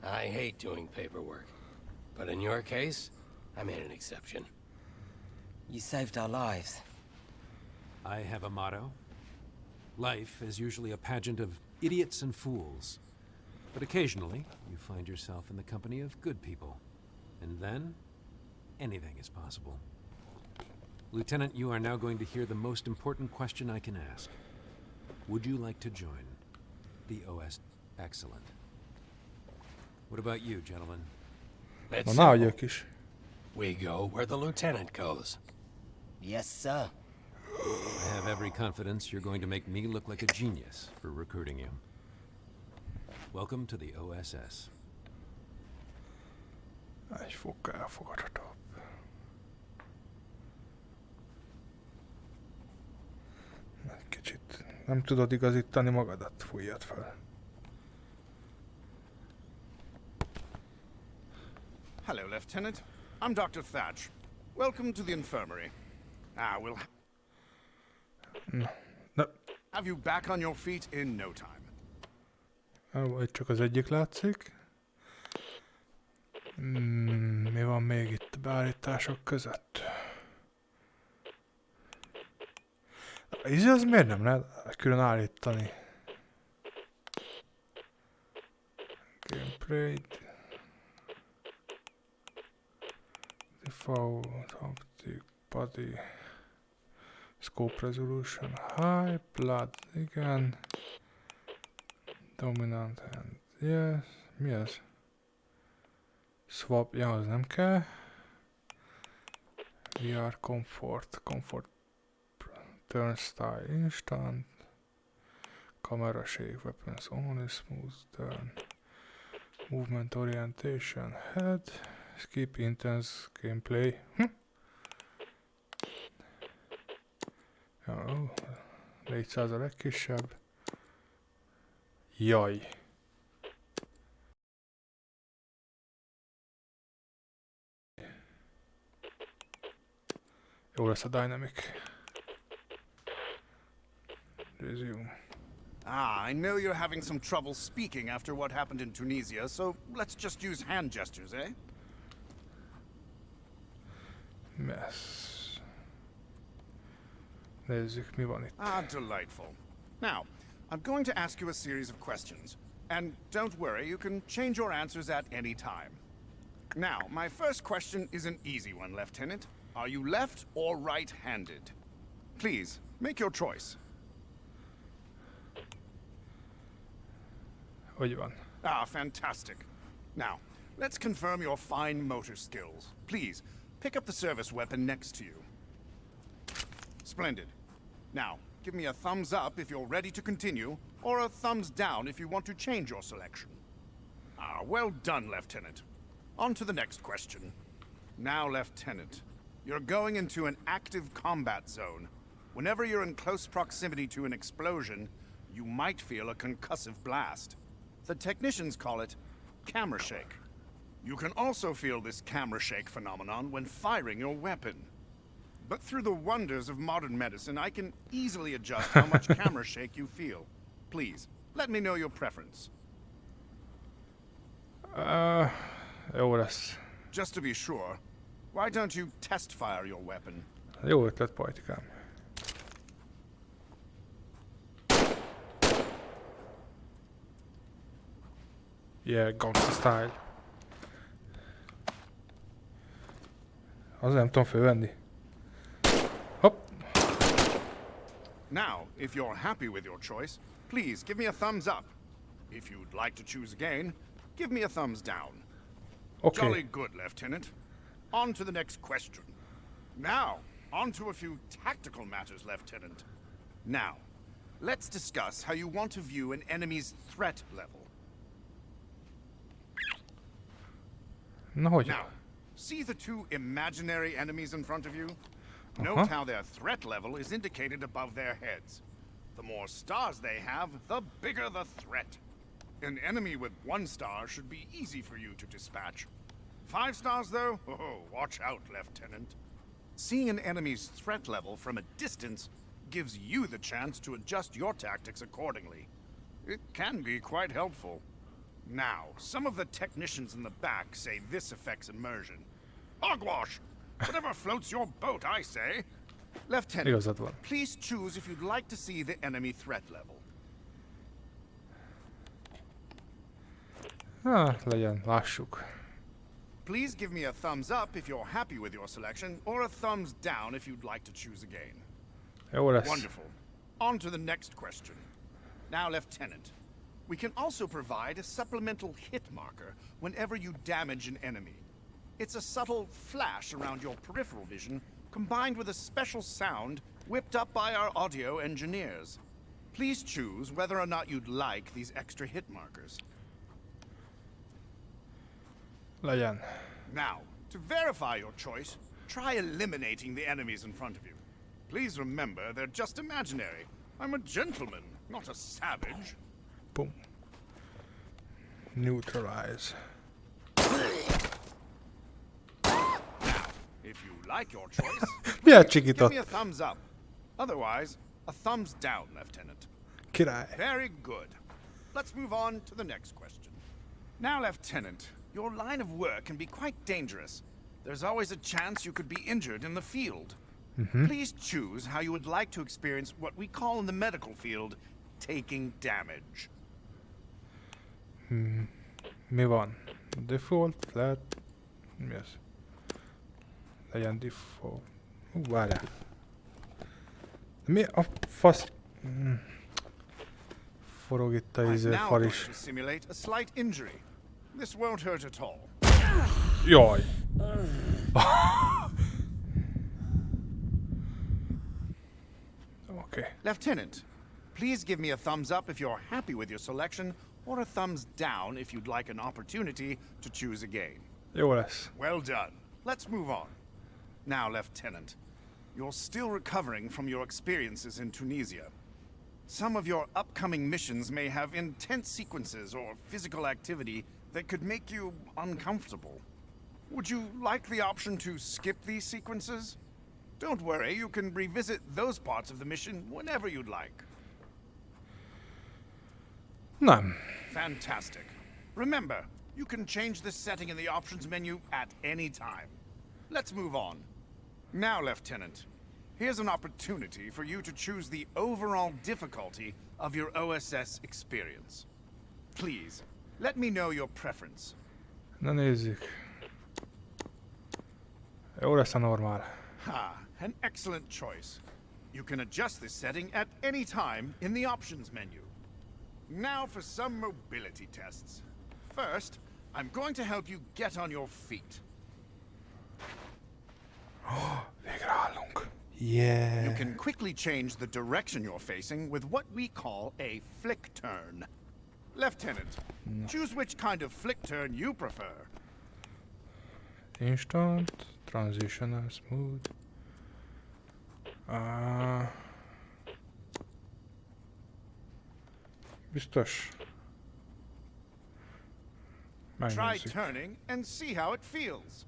I hate doing paperwork. But in your case, I made an exception. You saved our lives. I have a motto. Life is usually a pageant of idiots and fools. But occasionally, you find yourself in the company of good people. And then, anything is possible. Lieutenant, you are now going to hear the most important question I can ask. Would you like to join the OS? Excellent. What about you, gentlemen? It's Na, simple. ők is. We go where the lieutenant goes. Yes, sir. I have every confidence you're going to make me look like a genius for recruiting you. Welcome to the OSS. Egy fokkal elfogadhatóbb. Egy kicsit nem tudod igazítani magadat, fújjad fel. Hello, Lieutenant. I'm Dr. Thatch. Welcome to the infirmary. We'll Na, have you back on your feet in no time. vagy csak az egyik látszik. Mi van még itt a beállítások között? Ez az miért nem lehet külön állítani? Gameplay. Default, optic, body. Scope resolution, high, blood, igen. Dominant hand, yes. Mi ez? Swap, ja, az nem kell. VR comfort, turn style instant. Camera shake, weapons only, smooth turn. Movement orientation, head. Skip intense gameplay. Jó, 400 a legkisebb. Jaj. Jó lesz a dynamic. Resume. I know you're having some trouble speaking after what happened in Tunisia, so let's just use hand gestures, eh? Mess. Nézzük, mi van itt. Delightful. Now, I'm going to ask you a series of questions. And don't worry, you can change your answers at any time. Now, my first question is an easy one, Lieutenant. Are you left or right-handed? Please, make your choice. Hogy van? Fantastic. Now, let's confirm your fine motor skills. Please, pick up the service weapon next to you. Splendid. Now, give me a thumbs up if you're ready to continue, or a thumbs down if you want to change your selection. Well done, Lieutenant. On to the next question. Now, Lieutenant, you're going into an active combat zone. Whenever you're in close proximity to an explosion, you might feel a concussive blast. The technicians call it camera shake. You can also feel this camera shake phenomenon when firing your weapon. But through the wonders of modern medicine, I can easily adjust how much camera shake you feel. Please, let me know your preference. Jó lesz. Just to be sure, why don't you test fire your weapon? Jó ötlet, pajtikám. Yeah, gangsta style. Az nem tudom fölvenni. Hopp. Now, if you're happy with your choice, please give me a thumbs up. If you'd like to choose again, give me a thumbs down. Okay. Jolly good, Lieutenant. On to the next question. Now, on to a few tactical matters, Lieutenant. Now, let's discuss how you want to view an enemy's threat level. Na hogy? Now, see the two imaginary enemies in front of you? Note how their threat level is indicated above their heads. The more stars they have, the bigger the threat. An enemy with 1 star should be easy for you to dispatch. 5 stars, though? Oh, watch out, Lieutenant. Seeing an enemy's threat level from a distance gives you the chance to adjust your tactics accordingly. It can be quite helpful. Now, some of the technicians in the back say this affects immersion. Hogwash! Whatever floats your boat, I say. Lieutenant, Igazad van. please choose if you'd like to see the enemy threat level. Legyen, lássuk. Please give me a thumbs up if you're happy with your selection, or a thumbs down if you'd like to choose again. Jó lesz. Wonderful. On to the next question. Now, Lieutenant, we can also provide a supplemental hit marker whenever you damage an enemy. It's a subtle flash around your peripheral vision, combined with a special sound whipped up by our audio engineers. Please choose whether or not you'd like these extra hit markers. Legyen. Now, to verify your choice, try eliminating the enemies in front of you. Please remember, they're just imaginary. I'm a gentleman, not a savage. Boom. Neutralize. If you like your choice, Miért give csikított? me a thumbs up. Otherwise, a thumbs down, Lieutenant. Király. Very good. Let's move on to the next question. Now, Lieutenant, your line of work can be quite dangerous. There's always a chance you could be injured in the field. Please choose how you would like to experience what we call in the medical field taking damage. Mi van? Default lehet... Mi ez? Legyen default. Várjál. Mi a fasz... Forog itt a I'm izé now fal going is. to simulate a slight injury. This won't hurt at all. Jaj! Okay. Lieutenant, please give me a thumbs up if you're happy with your selection, or a thumbs down if you'd like an opportunity to choose again. Jó lesz. Well done. Let's move on. Now, Lieutenant, you're still recovering from your experiences in Tunisia. Some of your upcoming missions may have intense sequences or physical activity that could make you uncomfortable. Would you like the option to skip these sequences? Don't worry, you can revisit those parts of the mission whenever you'd like. Nem. Fantastic. Remember, you can change this setting in the options menu at any time. Let's move on. Now, Lieutenant, here's an opportunity for you to choose the overall difficulty of your OSS experience. Please, let me know your preference. Na nézzük. Jó lesz a normál. An excellent choice. You can adjust this setting at any time in the options menu. Now for some mobility tests. First, I'm going to help you get on your feet. Végre állunk. Yeah. You can quickly change the direction you're facing with what we call a flick turn. Lieutenant, choose which kind of flick turn you prefer. Instant, transitional, smooth. Biztos. Try Megnézzük. turning and see how it feels.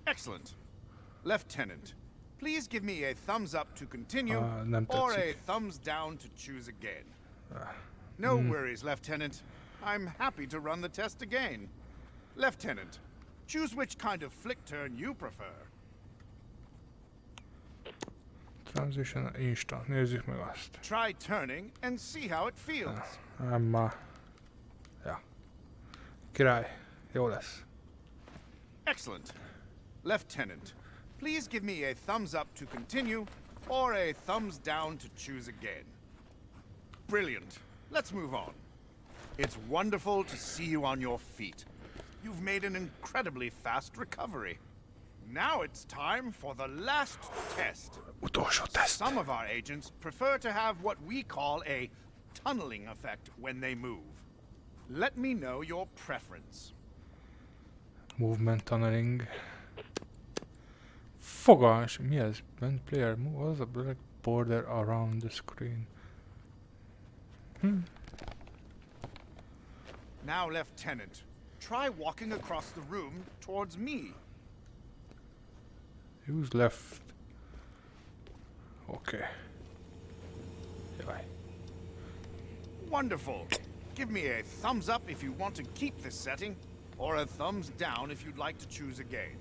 Excellent. Lieutenant, please give me a thumbs up to continue Nem or a tetszik. thumbs down to choose again. No worries, Lieutenant. I'm happy to run the test again. Lieutenant, choose which kind of flick turn you prefer. Transition instant. Nézzük meg azt. Try turning and see how it feels. Nem már. Ja. Király. Jó lesz. Excellent. Lieutenant, please give me a thumbs up to continue or a thumbs down to choose again. Brilliant. Let's move on. It's wonderful to see you on your feet. You've made an incredibly fast recovery. Now it's time for the last test. Utolsó teszt. Some of our agents prefer to have what we call a tunneling effect when they move. Let me know your preference. Movement tunneling. Fogalmas. Mi ez? When player moves a black border around the screen. Now, Lieutenant, try walking across the room towards me. Use left. Okay. Jaj. Wonderful. Give me a thumbs up if you want to keep this setting, or a thumbs down if you'd like to choose again.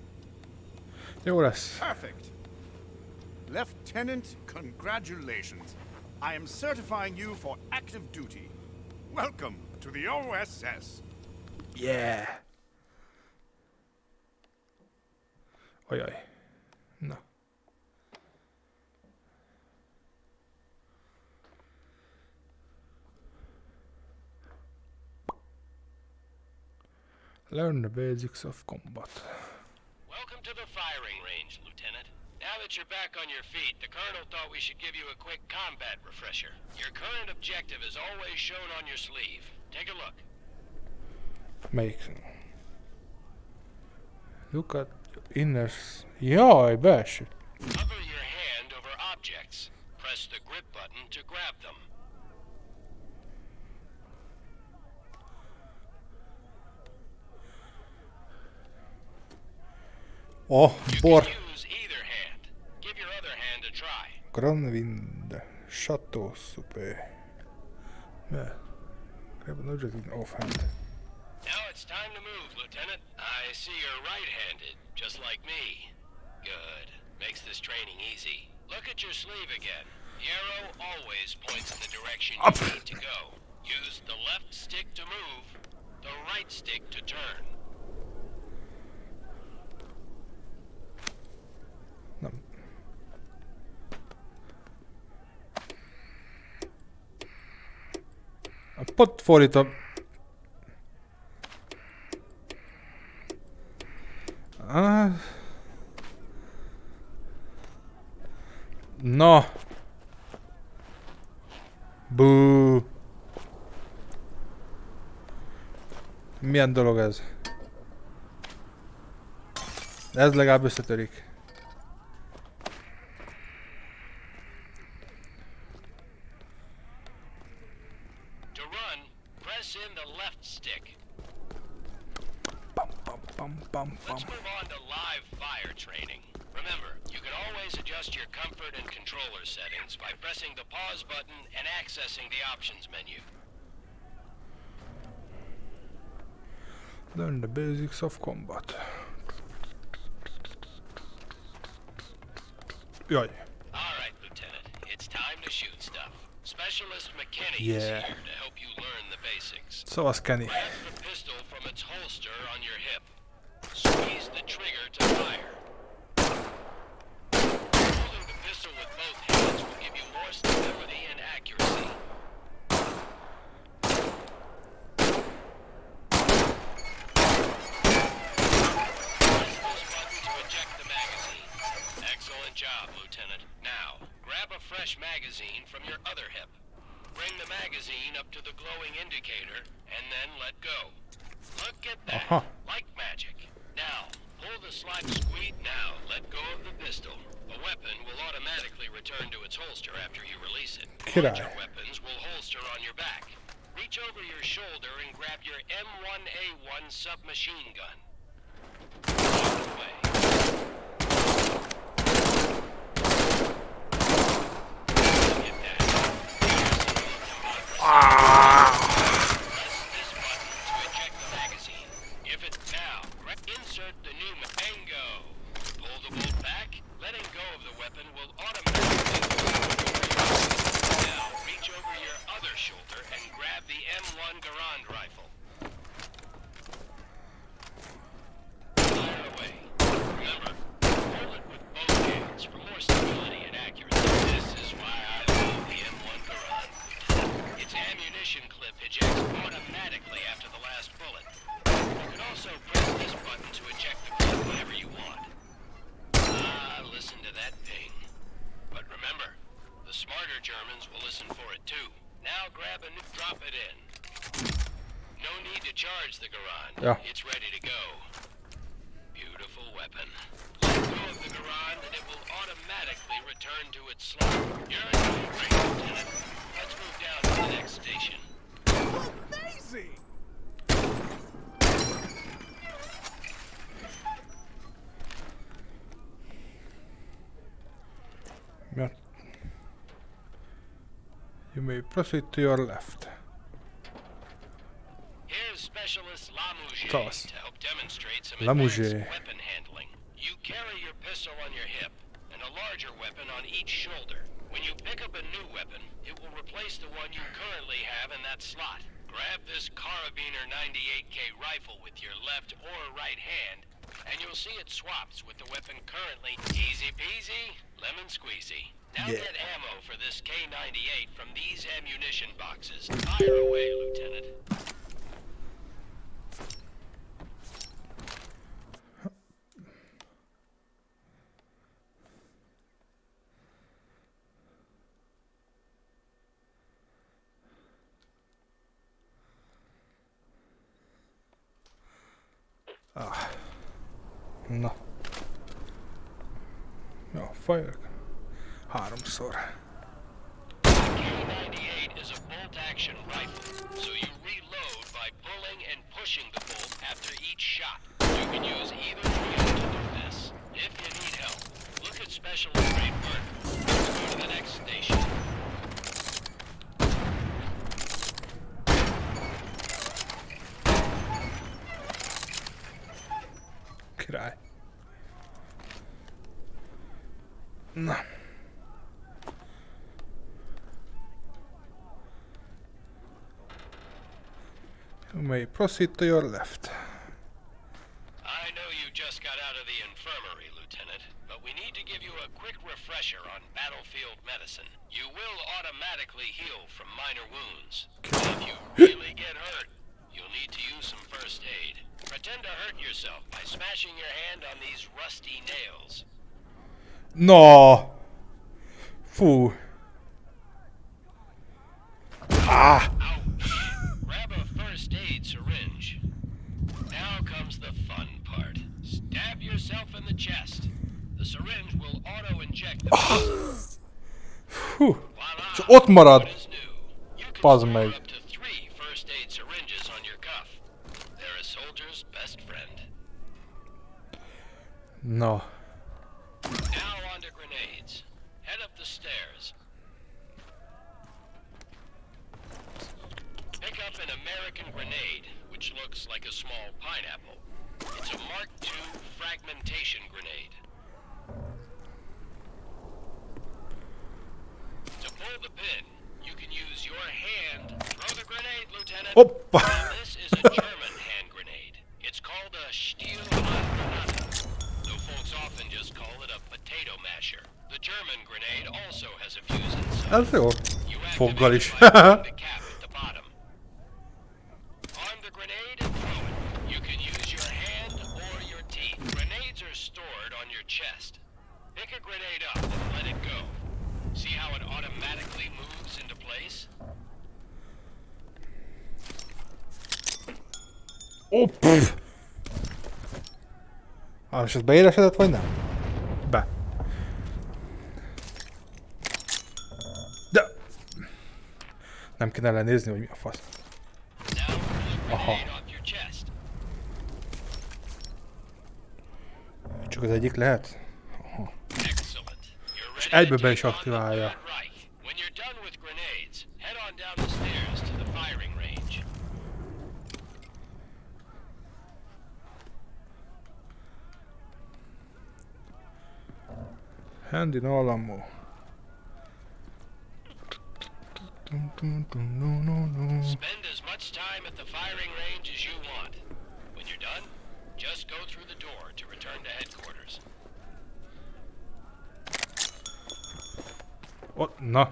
Jó lesz. Perfect. Lieutenant, congratulations. I am certifying you for active duty. Welcome to the OSS. Yeah! Ajaj. Na. Learn the basics of combat. Welcome to the firing range, Lieutenant. Now that you're back on your feet, the Colonel thought we should give you a quick combat refresher. Your current objective is always shown on your sleeve. Take a look. Melyik? Look at inner... Jaj, belső. Hover your hand over objects. Press the grip button to grab them. Oh, You bor. can use either hand. Give your other hand a try. Granwind. Chateau Super. Yeah. Grab an object in offhand. Now it's time to move, Lieutenant. I see you're right-handed, just like me. Good. Makes this training easy. Look at your sleeve again. The arrow always points in the direction you need to go. Use the left stick to move, the right stick to turn. Nem. Pont fordítom. Na. Bú. Milyen dolog ez? Ez legalább összetörik. To run, press in the left stick. Pam, pam, pam, pam, pam. Let's move on to live fire training. Remember, you can always adjust your comfort and controller settings by pressing the pause button and accessing the options menu. Learn the basics of combat. Jaj. Alright, Lieutenant. It's time to shoot stuff. Specialist McKinney is Yeah. here to help you learn the basics. Szavasz, Kenny. Grab the pistol from its holster on your hip. Squeeze the trigger to fire. Holding the pistol with both hands will give you more stability and accuracy. Press this button to eject the magazine. Excellent job, Lieutenant. Now, grab a fresh magazine from your other hip. Bring the magazine up to the glowing indicator, and then let go. Look at that. Aha. Like magic. Now, pull the slide squeeze. Now, let go of the pistol. A weapon will automatically return to its holster after you release it. Király. Larger weapons will holster on your back. Reach over your shoulder and grab your M1A1 submachine gun. Walk away. Look at that. Press this button to eject the magazine. If it now, insert the new mango. Pull the bolt back. Letting go of the weapon will automatically. Now reach over your other shoulder and grab the M1 Garand rifle. Fire away. Remember, hold it with both hands for more stability and accuracy. This is why I love the M1 Garand. Its ammunition clip ejects automatically after the last bullet. You can also press this button to eject the clip whenever you want. Ah, listen to that ping. But remember, the smarter Germans will listen for it too. Now grab and drop it in. No need to charge the Garand. Yeah. It's ready to go. Beautiful weapon. Let go of the Garand and it will automatically return to its slot. You're doing great, Lieutenant. Let's move down to the next station. Amazing! Ja. You may proceed to your left. Here's Specialist Lamouche Toss. to help demonstrate some Lamouche. advanced weapon handling. You carry your pistol on your hip and a larger weapon on each shoulder. When you pick up a new weapon, it will replace the one you currently have in that slot. Grab this Carabiner 98K rifle with your left or right hand, and you'll see it swaps with the weapon currently. Easy peasy, lemon squeezy. Now Yeah. get ammo for this K98 from these ammunition boxes. Fire away, Lieutenant. Na. Jó, fajok. 3-szor. K98 is a bolt-action rifle, so you reload by pulling and pushing the bolt after each shot. You can use either hand to do this. If you need help, look at Specialist Ray Burton. Let's go to the next station. Király. Na. You may proceed to your left. I know you just got out of the infirmary, Lieutenant, but we need to give you a quick refresher on battlefield medicine. You will automatically heal from minor wounds. If you really get hurt, you'll need to use some first aid. Pretend to hurt yourself by smashing your hand on these rusty nails. No! Fú. Ah! Ouch! Grab a first aid syringe. Now comes the fun part. Stab yourself in the chest. The syringe will auto-inject the medicine. Fú. Voila! Csak ott marad. What is new? You can Bazd store meg. up to 3 first aid syringes on your cuff. They're a soldier's best friend. Na. Now on to grenades. Head up the stairs. Pick up an American grenade, which looks like a small pineapple. It's a Mark II fragmentation grenade. To pull the pin, you can use your hand. Throw the grenade, Lieutenant. Hoppa! Now, this is a German hand grenade. It's called a Stielhandgranate, though folks often just call it a potato masher. The German grenade also has a fuse inside. Ez jó. You Foggal activate is. it by hitting the cap at the bottom. Arm the grenade and throw it. You can use your hand or your teeth. Grenades are stored on your chest. Pick a grenade up and let it go. See how it automatically moves into place? Ó, pff. És ez beélesedett, vagy nem? Be. De... Nem kéne ellenézni, hogy mi a fasz. Now pull the Aha. grenade off your chest. Csak az egyik lehet? Excellent. You're És ready egyből to be is take on the aktiválja. Third Reich. When you're done with grenades, head on down the stairs to the firing range. Hand in all ammo. Spend as much time at the firing range as you want. When you're done, just go through the door to return to headquarters. Ott, na.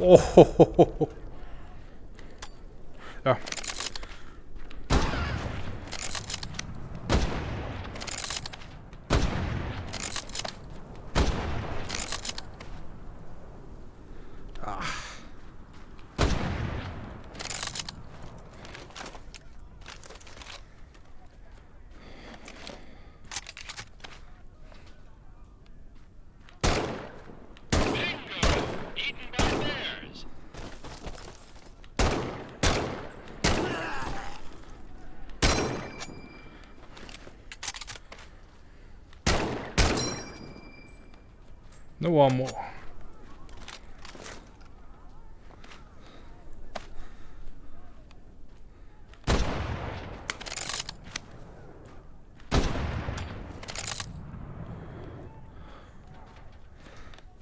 Oh, ja. Bingo! Eaten by bears! No ammo.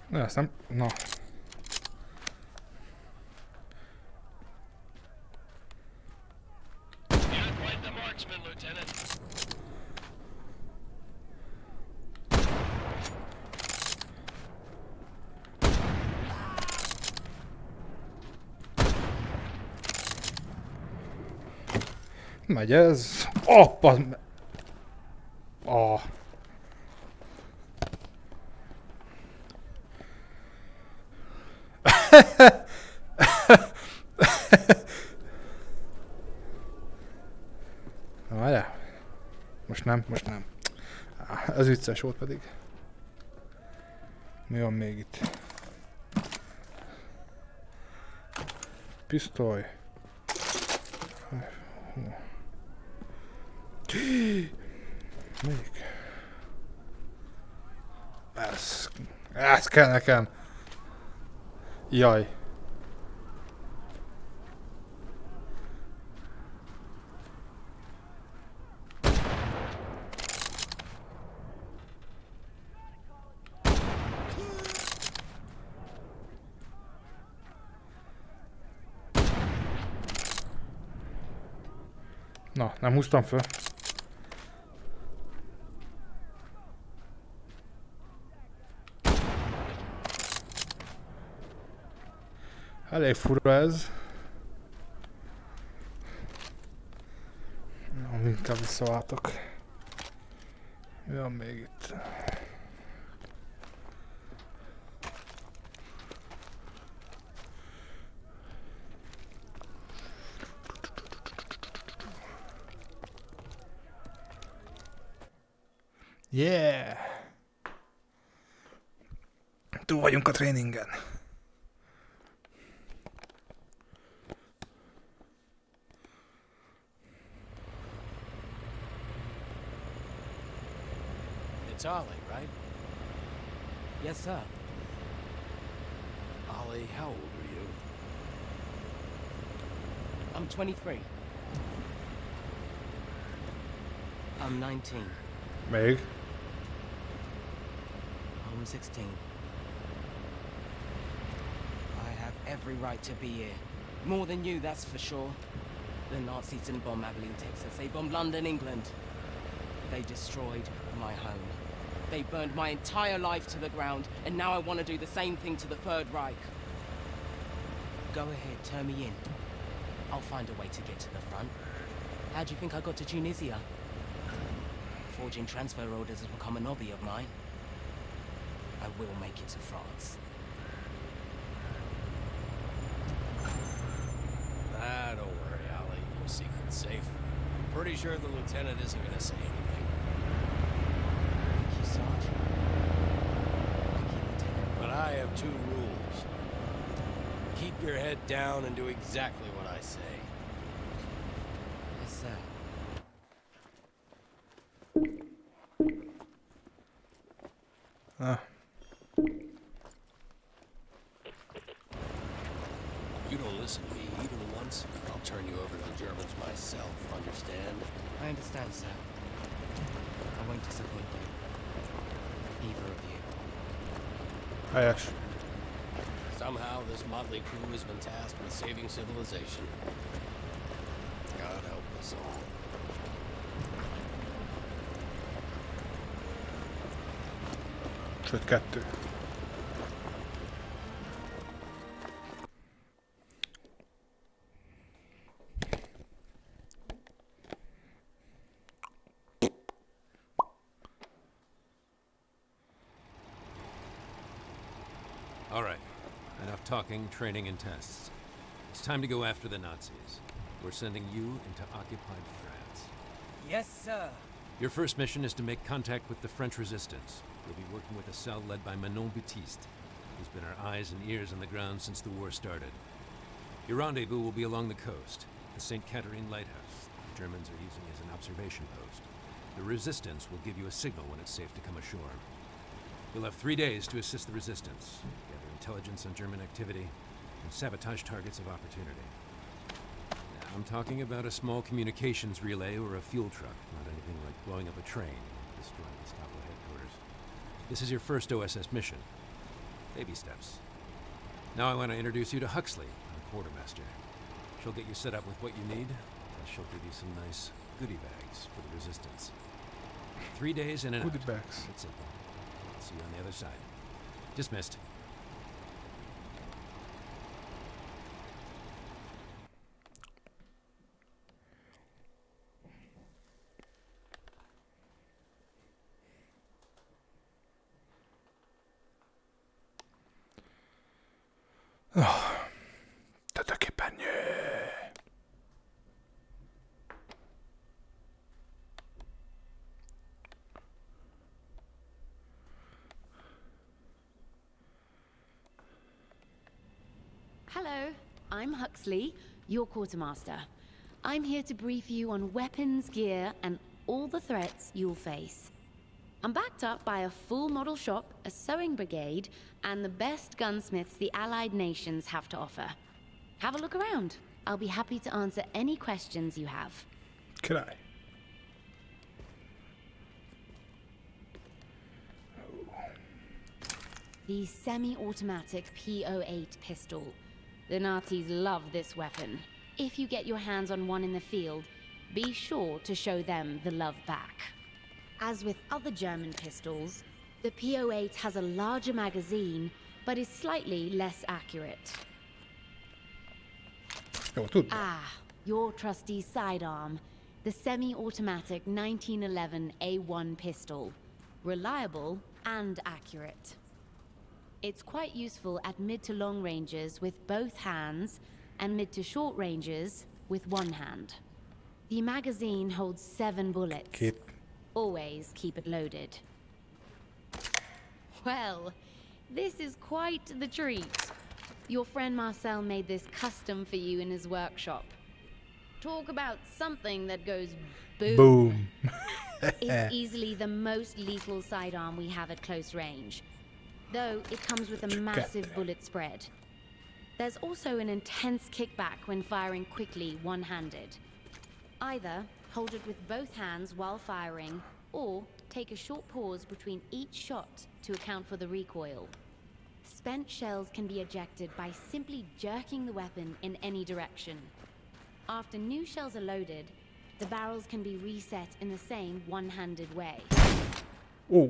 Na, ezt nem... Na. You're quite the marksman, Lieutenant. Megy ez. Appa! Ah. Na várjál. Most nem, most nem. Ez vicces volt pedig. Mi van még itt? Pisztoly. Még. Ez kell nekem. Jaj. Na, nem húztam föl. Elég fura ez. Na, inkább visszaváltok. Mi van még itt? Yeah! Túl vagyunk a tréningen. It's Ollie, right? Yes, sir. Ollie, how old are you? I'm 23. I'm 19. Még? I'm 16. I have every right to be here. More than you, that's for sure. The Nazis didn't bomb Abilene, Texas. They bombed London, England. They destroyed my home. They burned my entire life to the ground, and now I want to do the same thing to the Third Reich. Go ahead, turn me in. I'll find a way to get to the front. How do you think I got to Tunisia? Forging transfer orders has become an hobby of mine. I will make it to France. Ah, don't worry, Ollie. Your secret's safe. I'm pretty sure the lieutenant isn't gonna say anything. Thank you, Sarge. Thank you, Lieutenant. But I have two rules. Keep your head down and do exactly what I say. Yes, sir. Ah. You don't listen to me even once, I'll turn you over to the Germans myself, understand? I understand, sir. I won't disappoint you. Either of you. Helyes. Somehow this motley crew has been tasked with saving civilization. God help us all. Sőt, kettő. All right. Enough talking, training, and tests. It's time to go after the Nazis. We're sending you into occupied France. Yes, sir. Your first mission is to make contact with the French resistance. You'll be working with a cell led by Manon Baptiste, who's been our eyes and ears on the ground since the war started. Your rendezvous will be along the coast, the St. Catherine Lighthouse. The Germans are using as an observation post. The resistance will give you a signal when it's safe to come ashore. You'll have 3 days to assist the resistance, gather intelligence on German activity, and sabotage targets of opportunity. Now, I'm talking about a small communications relay or a fuel truck, not anything like blowing up a train or destroying Gestapo headquarters. This is your first OSS mission. Baby steps. Now I want to introduce you to Huxley, our quartermaster. She'll get you set up with what you need, and she'll give you some nice goodie bags for the resistance. 3 days in and Goodie out. bags. It's simple. I'll see you on the other side. Dismissed. Kötöképernyő. Hello, I'm Huxley, your quartermaster. I'm here to brief you on weapons, gear, and all the threats you'll face. I'm backed up by a full model shop, a sewing brigade, and the best gunsmiths the Allied nations have to offer. Have a look around. I'll be happy to answer any questions you have. Király. The semi-automatic P08 pistol. The Nazis love this weapon. If you get your hands on one in the field, be sure to show them the love back. As with other German pistols, the P08 has a larger magazine, but is slightly less accurate. Jó, tudni. Ah, your trusty sidearm, the semi-automatic 1911 A1 pistol. Reliable and accurate. It's quite useful at mid to long ranges with both hands, and mid to short ranges with one hand. The magazine holds 7 bullets. Két. Always keep it loaded. Well, this is quite the treat. Your friend Marcel made this custom for you in his workshop. Talk about something that goes boom. Boom. It's easily the most lethal sidearm we have at close range, though it comes with a massive bullet spread. There's also an intense kickback when firing quickly one-handed. Either hold it with both hands while firing, or take a short pause between each shot to account for the recoil. Spent shells can be ejected by simply jerking the weapon in any direction. After new shells are loaded, the barrels can be reset in the same one-handed way. Ó.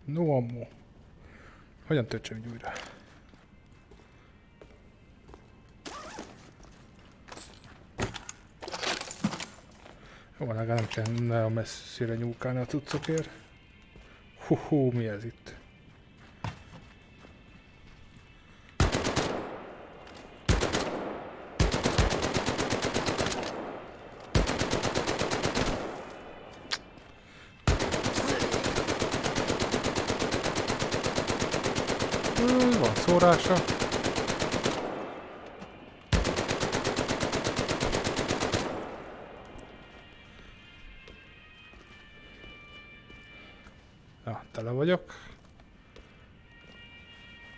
No ammo. Hogyan töltsem így újra? Jó, legalább nem kell nagyon messzire nyúlkálni a cuccokért. Hú, mi ez itt? Van szórása. Ja, tele vagyok.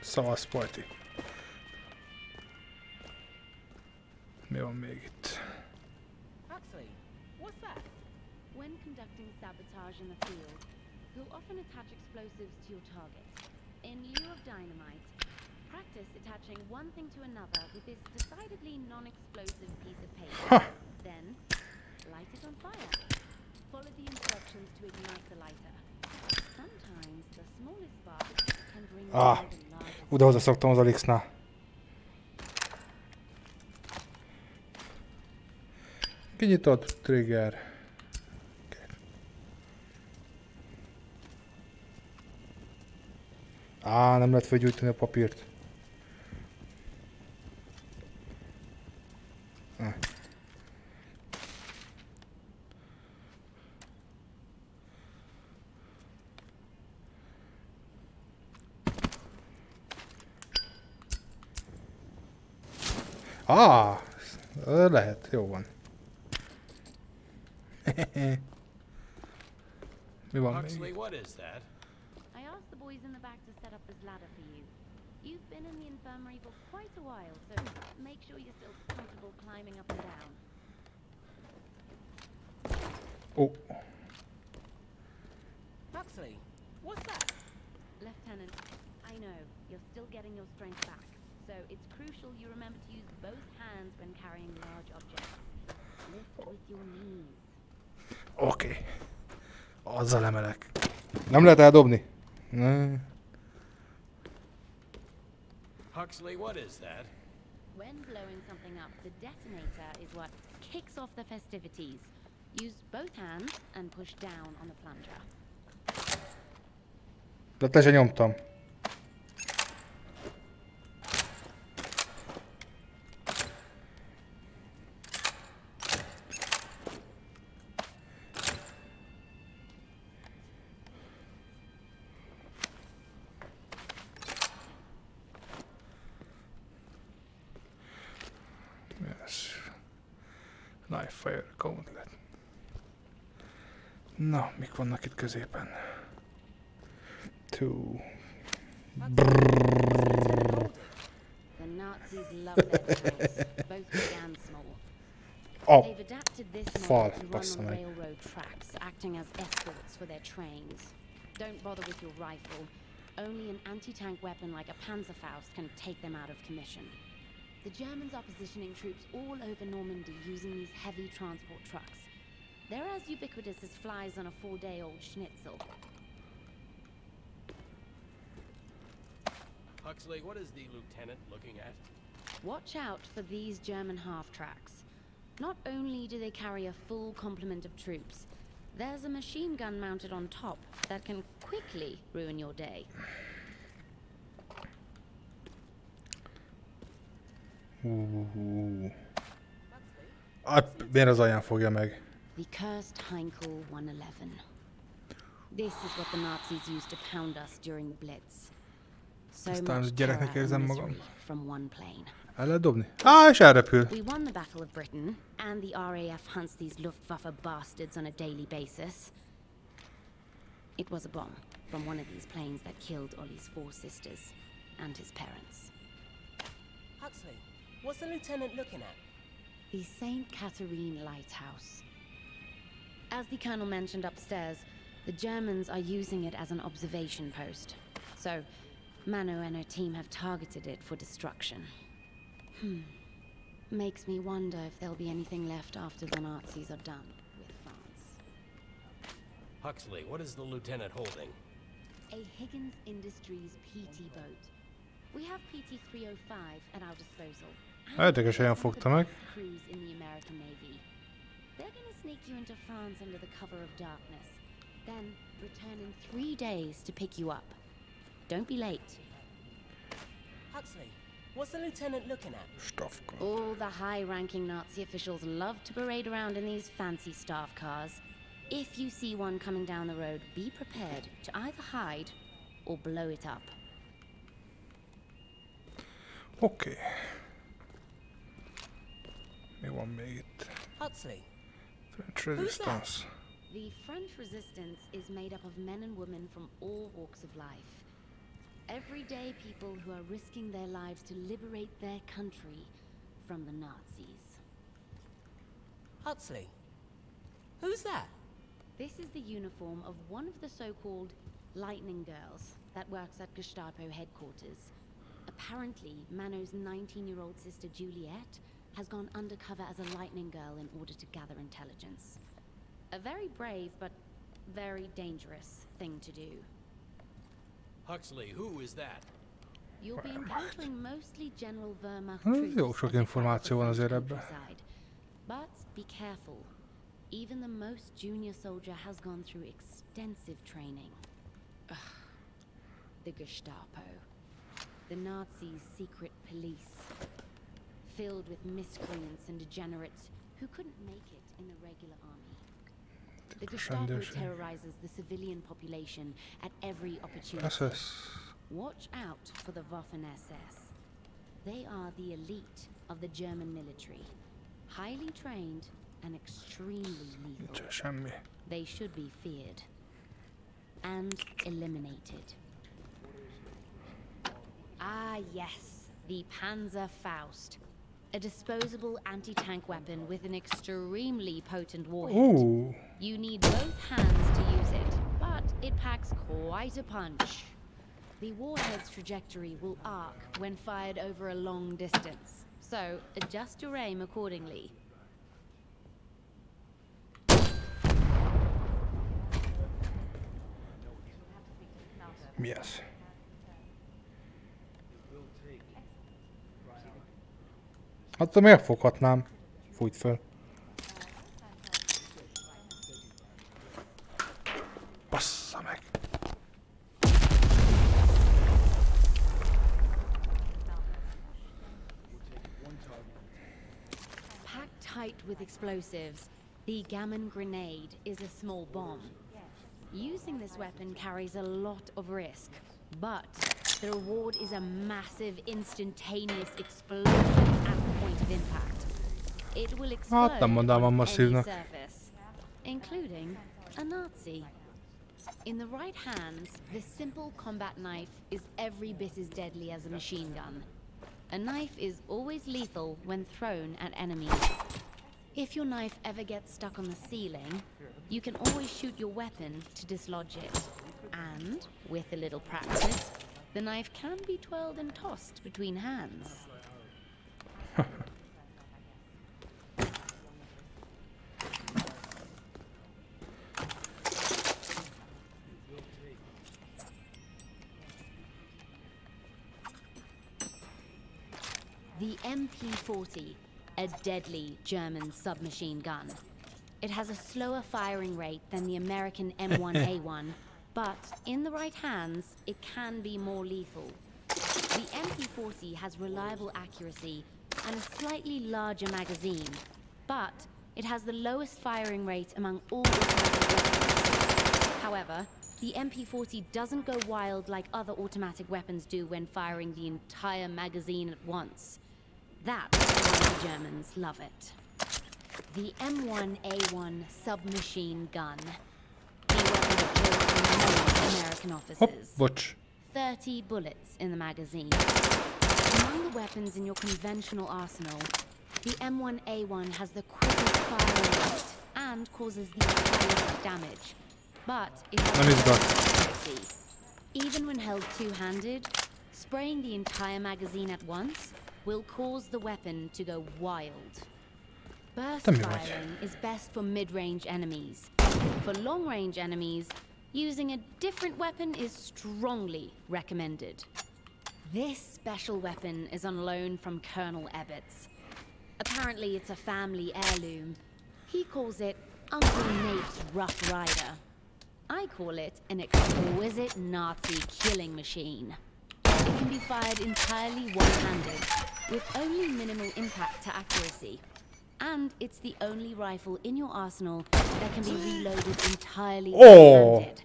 Szavasz, Pajti. Mi van még itt? Huxley, what's that? When conducting sabotage in the field, you'll often attach explosives to your target. In lieu of dynamite, practice attaching one thing to another with this decidedly non-explosive piece of paper. Then, light it on fire. Follow the instructions to ignite the lighter. Sometimes the smallest spark can bring about the largest. Oda szoktam az Alixnál. Kinyitod, trigger. Á, nem lehet felgyújtani a papírt. Lehet, jó van. Mi van Huxley, még? what is that? I asked the boys in the back to set up this ladder for you. You've been in the infirmary for quite a while, so make sure you're still comfortable climbing up and down. Ó, Huxley, what's that? Lieutenant, I know, you're still getting your strength back, so it's crucial you remember to use both hands when carrying large objects. Lift with your knees. oké. Azzal emelek. Nem lehet eldobni? Ne. Huxley, what is that? When blowing something up, the detonator is what kicks off the festivities. Use both hands and push down on the plunger. De te se nyomtam. Yes. Knife fire gauntlet. Na, mik vannak itt középen? Two. The Nazis love their tanks, both big and small. Oh, They've adapted this fal, model to run bassza on meg. railroad tracks, acting as escorts for their trains. Don't bother with your rifle. Only an anti-tank weapon like a Panzerfaust can take them out of commission. The Germans are positioning troops all over Normandy using these heavy transport trucks. They're as ubiquitous as flies on a 4-day-old schnitzel. Huxley, what is the lieutenant looking at? Watch out for these German half-tracks. Not only do they carry a full complement of troops, there's a machine gun mounted on top that can quickly ruin your day. Miért az alján fogja meg? The cursed Heinkel 111. This is what the Nazis used to pound us during the Blitz. So Aztán much gyereknek terror érzem and magam. misery from one plane. El lehet dobni? Á, és elrepül. We won the Battle of Britain, and the RAF hunts these Luftwaffe bastards on a daily basis. It was a bomb from one of these planes that killed Ollie's 4 sisters and his parents. Huxley, what's the lieutenant looking at? The St. Catherine Lighthouse. As the colonel mentioned upstairs, the Germans are using it as an observation post. So, Mano and her team have targeted it for destruction. Makes me wonder if there'll be anything left after the Nazis are done with France. Huxley, what is the lieutenant holding? A Higgins Industries PT boat. We have PT 305 at our disposal. Érdekes helyen fogta meg. Crews in the American Navy. They're gonna sneak you into France under the cover of darkness, then return in 3 days to pick you up. Don't be late. Huxley, what's the lieutenant looking at? Stafka. All the high-ranking Nazi officials love to parade around in these fancy staff cars. If you see one coming down the road, be prepared to either hide or blow it up. Oké. Mi van még itt? Huxley, French Resistance. The French resistance is made up of men and women from all walks of life. Everyday people who are risking their lives to liberate their country from the Nazis. Huxley, who's that? This is the uniform of one of the so-called Lightning Girls that works at Gestapo headquarters. Apparently, Mano's 19-year-old sister Juliet has gone undercover as a Lightning Girl in order to gather intelligence. A very brave, but very dangerous thing to do. Huxley, who is that? You'll be encountering mostly General Wehrmacht Ez jó troops sok as they információ van fight the azért ebben. countryside. But be careful. Even the most junior soldier has gone through extensive training. Ugh. The Gestapo. The Nazis' secret police. Filled with miscreants and degenerates who couldn't make it in the regular army. The Gestapo rendőrség. terrorizes the civilian population at every opportunity. SS. Watch out for the Waffen-SS. They are the elite of the German military. Highly trained and extremely lethal. Nincs semmi. They should be feared and eliminated. Ah, yes, the Panzer Faust. A disposable anti-tank weapon with an extremely potent warhead. Ooh. You need both hands to use it, but it packs quite a punch. The warhead's trajectory will arc when fired over a long distance, so adjust your aim accordingly. Mi ez? Hát megfoghatnám. Fújt föl. Bassza meg. Packed tight with explosives, the gammon grenade is a small bomb. Using this weapon carries a lot of risk, but the reward is a massive instantaneous explosion at the point of impact. It will explode Hát nem mondanám a on any masszívnak. surface, including a Nazi. In the right hands, the simple combat knife is every bit as deadly as a machine gun. A knife is always lethal when thrown at enemies. If your knife ever gets stuck on the ceiling, you can always shoot your weapon to dislodge it. And, with a little practice, the knife can be twirled and tossed between hands. The MP40, a deadly German submachine gun. It has a slower firing rate than the American M1A1, but in the right hands, it can be more lethal. The MP40 has reliable accuracy and a slightly larger magazine, but it has the lowest firing rate among all automatic weapons. However, the MP40 doesn't go wild like other automatic weapons do when firing the entire magazine at once. That's why the Germans love it. The M1A1 submachine gun. The weapon that kills many American Hopp, officers. bocs. 30 bullets in the magazine. Among the weapons in your conventional arsenal, the M1A1 has the quickest firing rate and causes the highest damage. But it has Nem izgat. accuracy. Even when held two-handed, spraying the entire magazine at once will cause the weapon to go wild. Burst Tell me firing is best for mid-range enemies. For long-range enemies, using a different weapon is strongly recommended. This special weapon is on loan from Colonel Ebbets. Apparently it's a family heirloom. He calls it Uncle Nate's Rough Rider. I call it an exquisite Nazi killing machine. It can be fired entirely one-handed, with only minimal impact to accuracy. And it's the only rifle in your arsenal that can be reloaded entirely one-handed.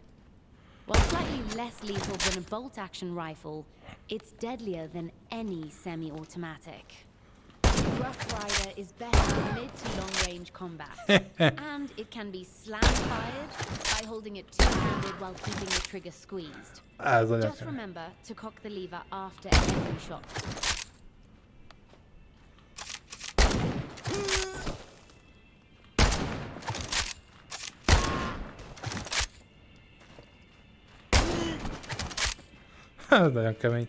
While slightly less lethal than a bolt-action rifle, it's deadlier than any semi-automatic. Rough Rider is best for mid to long-range combat, and it can be slam-fired by holding it two-handed while keeping the trigger squeezed. Ez a Just gyakran. remember to cock the lever after every shot. Ez nagyon kemény.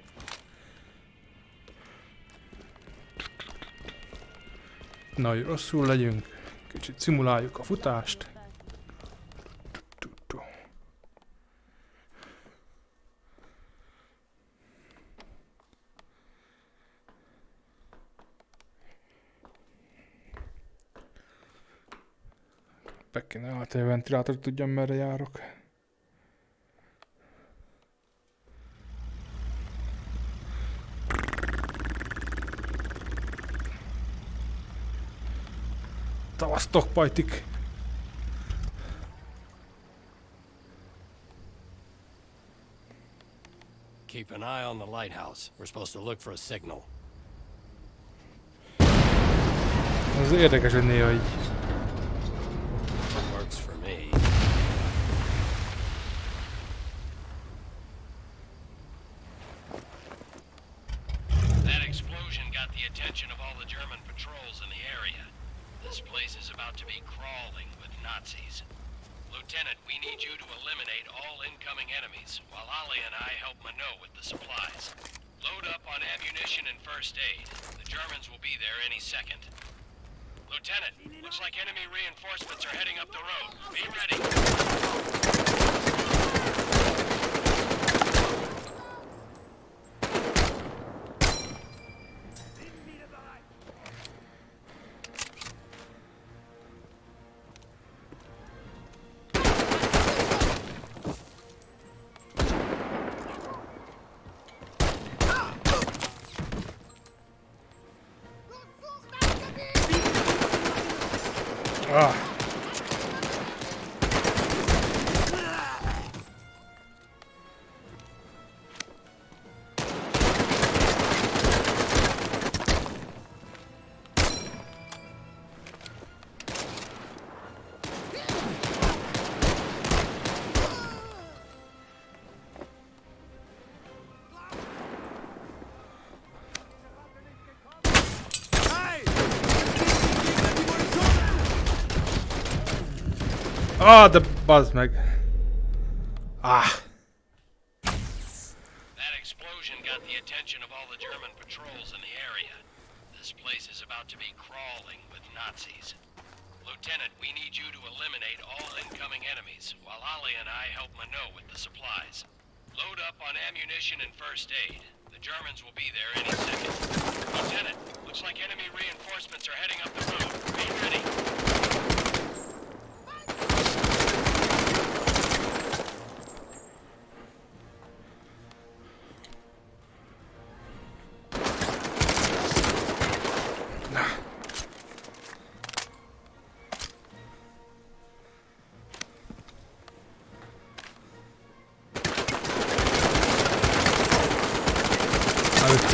Na, hogy rosszul legyünk, kicsit szimuláljuk a futást. Be kéne állítani a ventilátort, tudjam merre járok. Tavasztok, pajtik! Keep an eye on the lighthouse. We're supposed to look for a signal. Ez érdekes, hogy néha így This place is about to be crawling with Nazis. Lieutenant, we need you to eliminate all incoming enemies, while Ali and I help Minot with the supplies. Load up on ammunition and first aid. The Germans will be there any second. Lieutenant, looks like enemy reinforcements are heading up the road. Be ready. Ah. Ah, de bazd meg. Ah. That explosion got the attention of all the German patrols in the area. This place is about to be crawling with Nazis. Lieutenant, we need you to eliminate all incoming enemies, while Ali and I help Minot with the supplies. Load up on ammunition and first aid. The Germans will be there any second. Lieutenant, looks like enemy reinforcements are heading up the road. Be ready.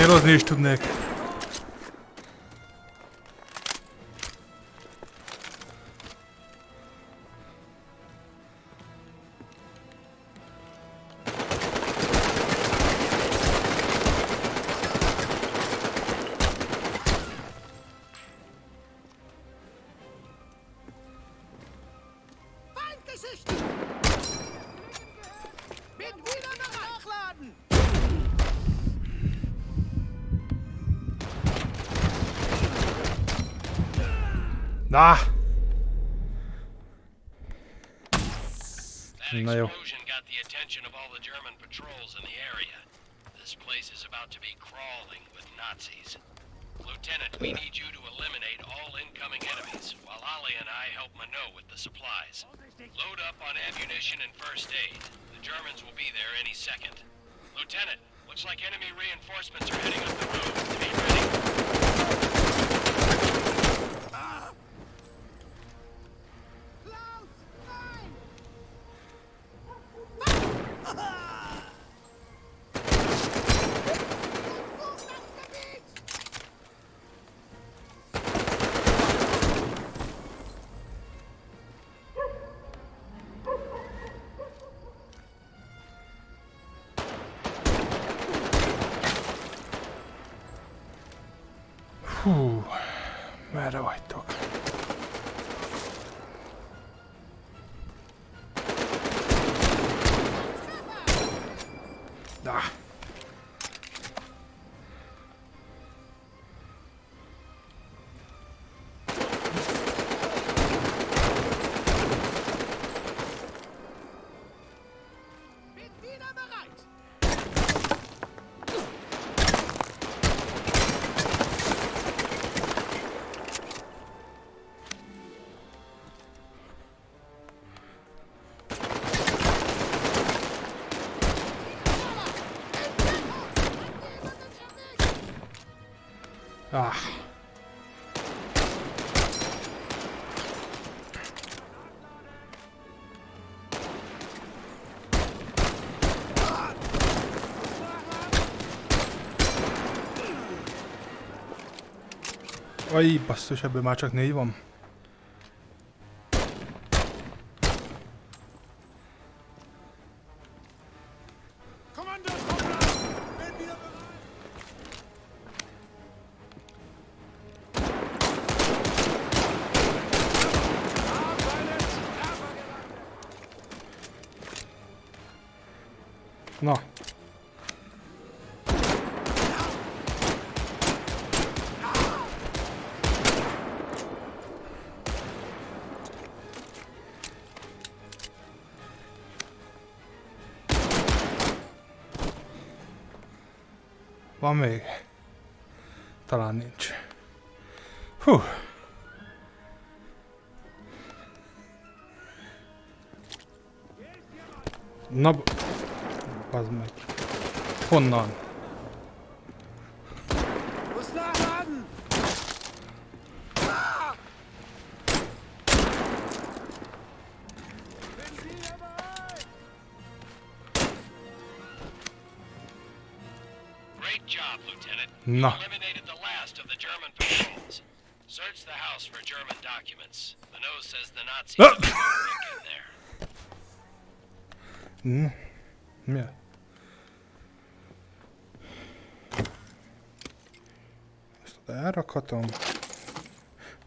Célozni is tudnék. Ah! That explosion got the attention of all the German patrols in the area. This place is about to be crawling with Nazis. Lieutenant, we need you to eliminate all incoming enemies, while Ali and I help Minot with the supplies. Load up on ammunition and first aid. The Germans will be there any second. Lieutenant, looks like enemy reinforcements are heading up the road. Be ready. Hú, merre vagytok? Ah. Ah. Aj, basszus, ebből már csak 4 van. Na. Van még? Talán nincs. Hú. Na, bazd meg. Honnan? Great job, Lieutenant. Na. Eliminated the last of the German patrols. Search the house for German documents. The nose says the Nazis have a book in there. Mi? Ezt oda elrakhatom.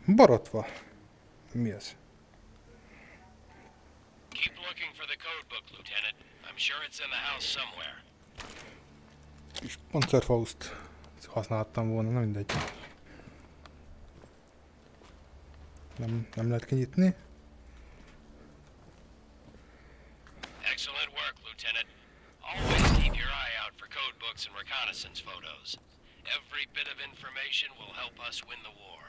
Borotva. Mi ez? Keep looking for the code book, Lieutenant. I'm sure it's in the house somewhere. Kis Panzerfaust használhattam volna, nem mindegy. Nem lehet kinyitni. Excellent work, Lieutenant. Always keep your eye out for code books and reconnaissance photos. Every bit of information will help us win the war.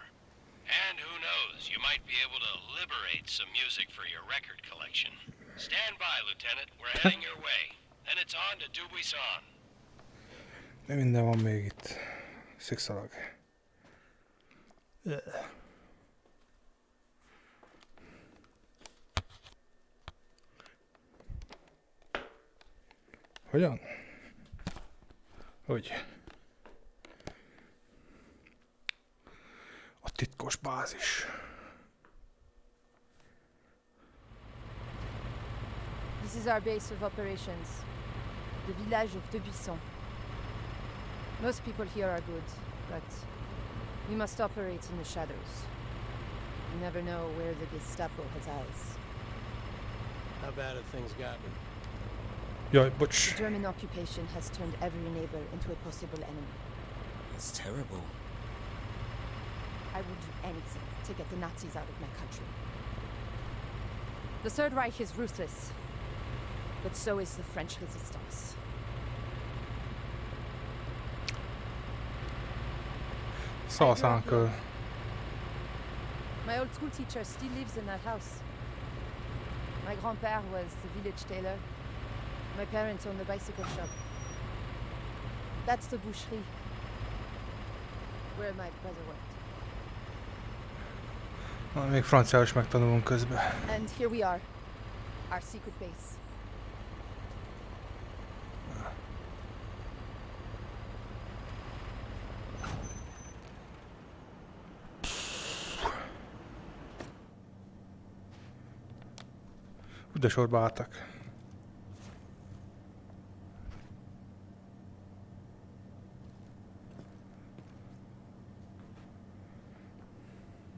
And who knows, you might be able to liberate some music for your record collection. Stand by, Lieutenant. We're heading your way. Then it's on to Dubuisson. De minden van még itt. Szikszalag. Hogyan? Úgy. A titkos bázis. This is our base of operations, the village of Dubuisson. Most people here are good, but we must operate in the shadows. You never know where the Gestapo has eyes. How bad have things gotten? Jaj, bocs. The German occupation has turned every neighbor into a possible enemy. It's terrible. I will do anything to get the Nazis out of my country. The Third Reich is ruthless, but so is the French resistance. Szalszánköl. My old school teacher still lives in that house. My grandpère was the village tailor. My parents own the bicycle shop. That's the boucherie, where my brother worked. Na, még franciául is megtanulunk közben. And here we are, our secret base. Úgy de sorba álltak.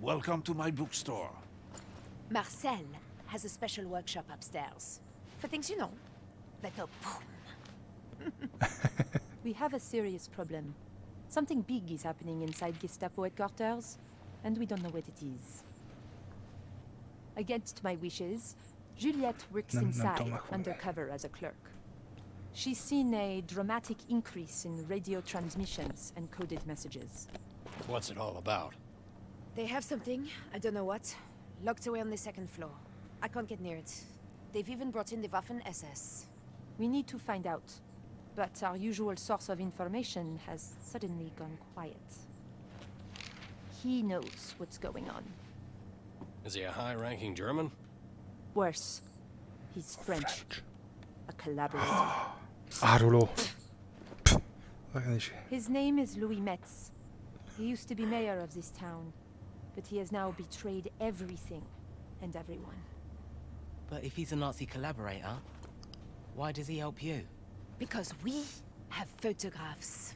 Welcome to my bookstore. Marcel has a special workshop upstairs. For things you know, like a boom. We have a serious problem. Something big is happening inside Gestapo headquarters, and we don't know what it is. Against my wishes, Juliette works inside, undercover as a clerk. She's seen a dramatic increase in radio transmissions and coded messages. What's it all about? They have something, I don't know what, locked away on the second floor. I can't get near it. They've even brought in the Waffen-SS. We need to find out, but our usual source of information has suddenly gone quiet. He knows what's going on. Is he a high-ranking German? Worse, he's French. A collaborator. Áruló. His name is Louis Metz. He used to be mayor of this town, but he has now betrayed everything and everyone. But if he's a Nazi collaborator, why does he help you? Because we have photographs.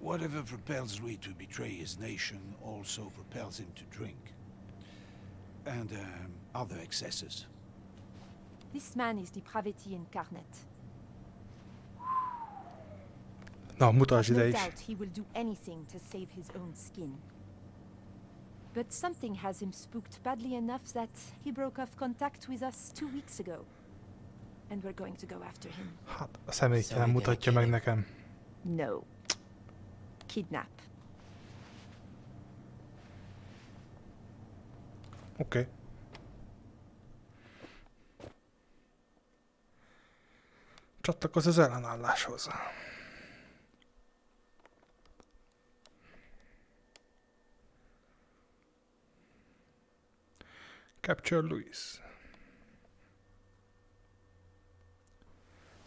Whatever propels Louis to betray his nation also propels him to drink. And other excesses. This man is depravity incarnate. Na, mutasd ide No is. doubt he will do anything to save his own skin. But something has him spooked badly enough that he broke off contact with us 2 weeks ago. And we're going to go after him. Hát, a szemétje nem mutatja meg nekem. No. Kidnap. Oké. Csatlakozz az ellenálláshoz. Capture Louis.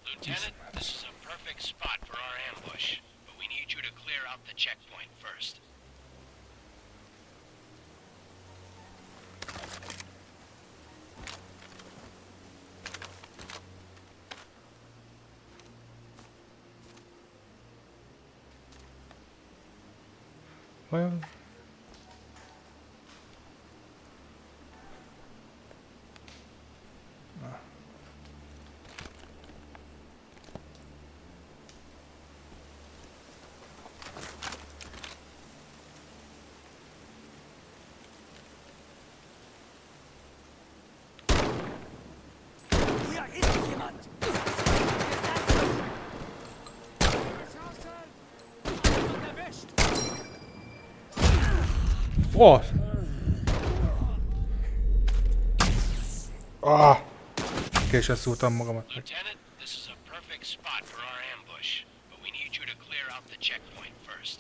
Lieutenant, this is a perfect spot for our ambush, but we need you to clear out the checkpoint first. Vajon? Oh! Ah! Későn szúrtam magamat. Lieutenant, this is a perfect spot for our ambush, but we need you to clear out the checkpoint first.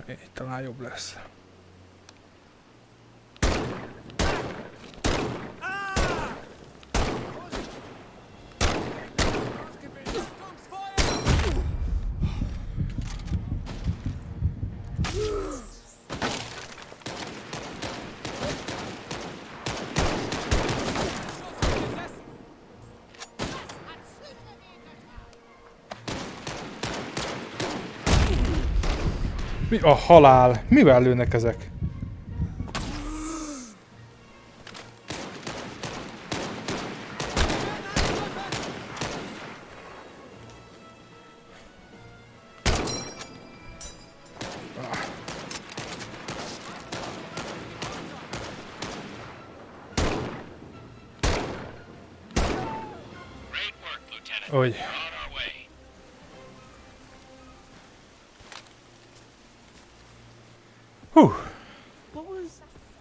Így talán jobb lesz. Mi a halál? Mivel lőnek ezek? Great work, Lieutenant. Oy. We're on our way.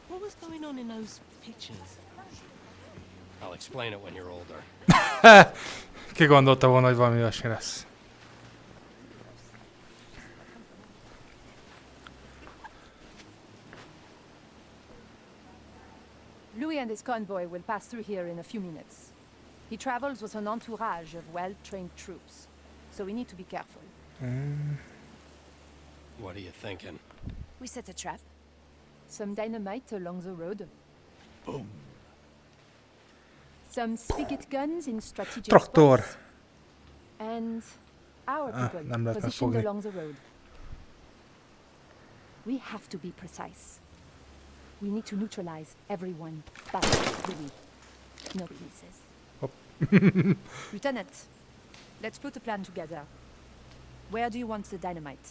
What was going on in those pictures? I'll explain it when you're older. Ki gondolta volna, hogy valami olyasmi lesz. Louis and his convoy will pass through here in a few minutes. He travels with an entourage of well-trained troops, so we need to be careful. What are you thinking? We set a trap. Some dynamite along the road. Boom. Some spigot guns in strategic Traktor. spots. And our people nem lehet positioned megfogni. along the road. We have to be precise. We need to neutralize everyone but Louis. No pieces. Lieutenant, let's put a plan together. Where do you want the dynamite?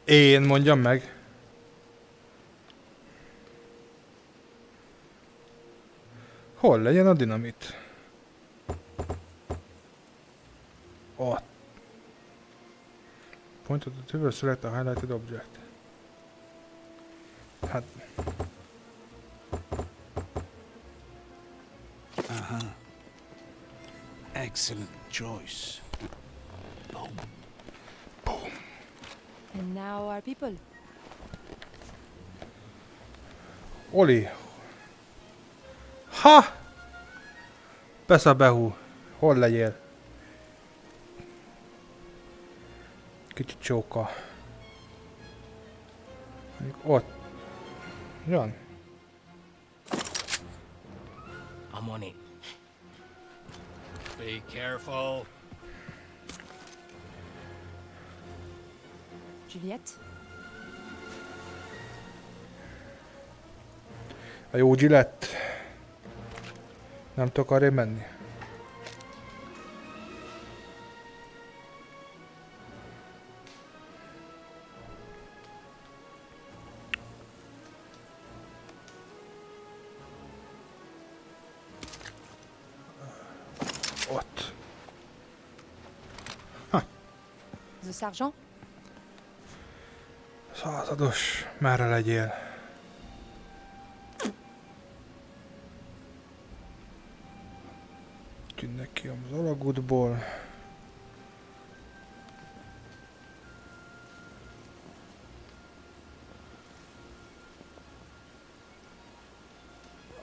Én mondjam meg. Hol legyen a dinamit? Ott. Point at the trigger, select a highlighted object. Hát... Excellent choice. Boom. And now our people. Oli. Ha! Persze behú. Hol legyél? Kicsit csóka. Mondjuk ott. Jön. I'm on it. Be careful. Juliette? A jó Gillette. Nem tudok arrébb menni? Ott. The sergeant? Százados, merre legyél? Tűnnek ki az alagútból.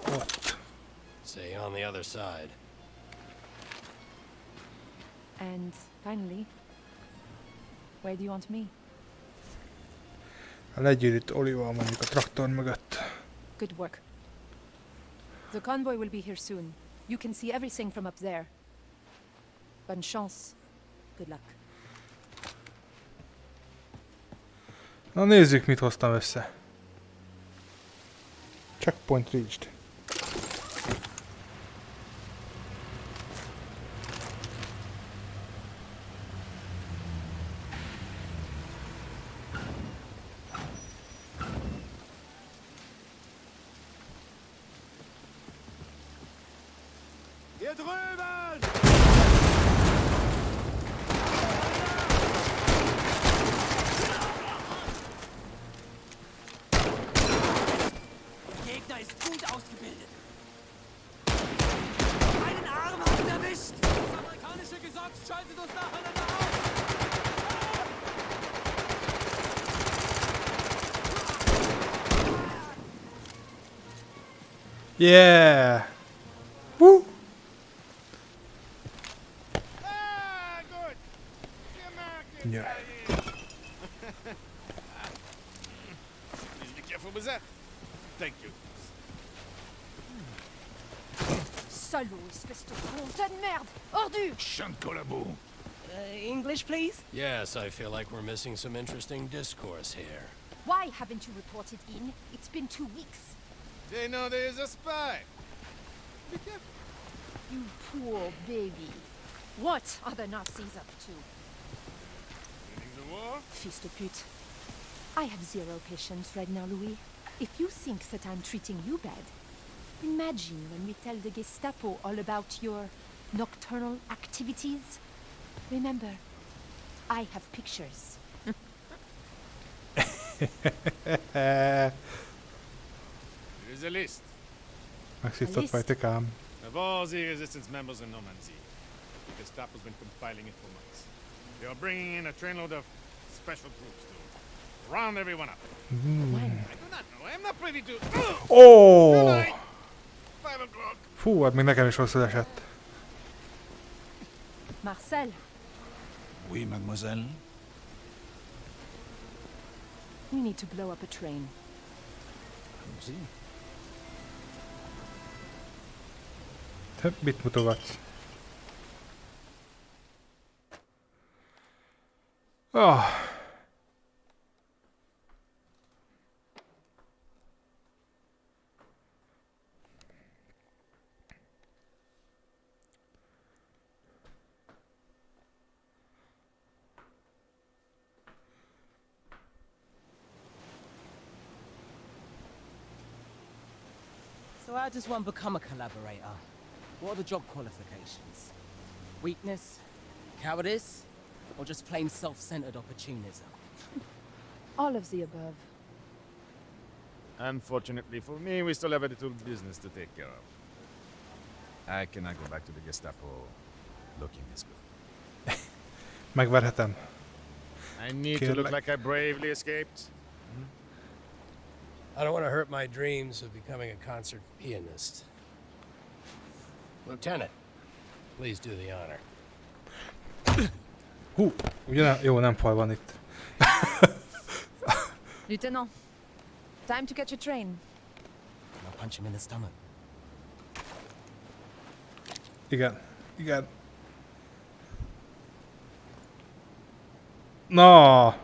Ott. Say on the other side. And finally, where do you want me? Legyél itt Olival mondjuk a traktor mögött. Good work. The convoy will be here soon. You can see everything from up there. Bonne chance. Good luck. Na nézzük, mit hoztam össze. Checkpoint reached. Hier drüben! Der Gegner ist gut ausgebildet. Einen Arm hat er erwischt. Das amerikanische Gesocks schaltet uns nacheinander auf. Yeah! Woo! Ah, good. The Americans Yeah. are here. Please be careful with that. Thank you. Salaud, espèce de con, tas de merde! Ordure! Chant de collabo. English, please? Yes, I feel like we're missing some interesting discourse here. Why haven't you reported in? It's been 2 weeks. They know there is a spy. Be careful. You poor baby. What are the Nazis up to? Winning the war? Fils de pute. I have zero patience right now, Louis. If you think that I'm treating you bad, imagine when we tell the Gestapo all about your nocturnal activities. Remember, I have pictures. Here is a list Megszívtott rajtikám. of all the resistance members in Normandy. The Gestapo's been compiling it for months. They are bringing in a trainload of special troops to round everyone up. When? I do not know. I'm not privy to. Ó! Tonight, 5 o'clock. Fú, hát még nekem is rosszul esett. Marcel, Oui, mademoiselle. we need to blow up a train. Allons-y. Te mit mutogatsz? Ah. So how does one become a collaborator? What are the job qualifications? Weakness? Cowardice? Or just plain self-centered opportunism? All of the above. Unfortunately for me, we still have a little business to take care of. I cannot go back to the Gestapo looking this good. Megverhetem. I need to look like I bravely escaped. I don't want to hurt my dreams of becoming a concert pianist. Lieutenant, please do the honor. Hú, ugye nem, jó, nem fal van itt. Lieutenant, time to catch a train. I'll punch him in the stomach. Igen, igen. Na!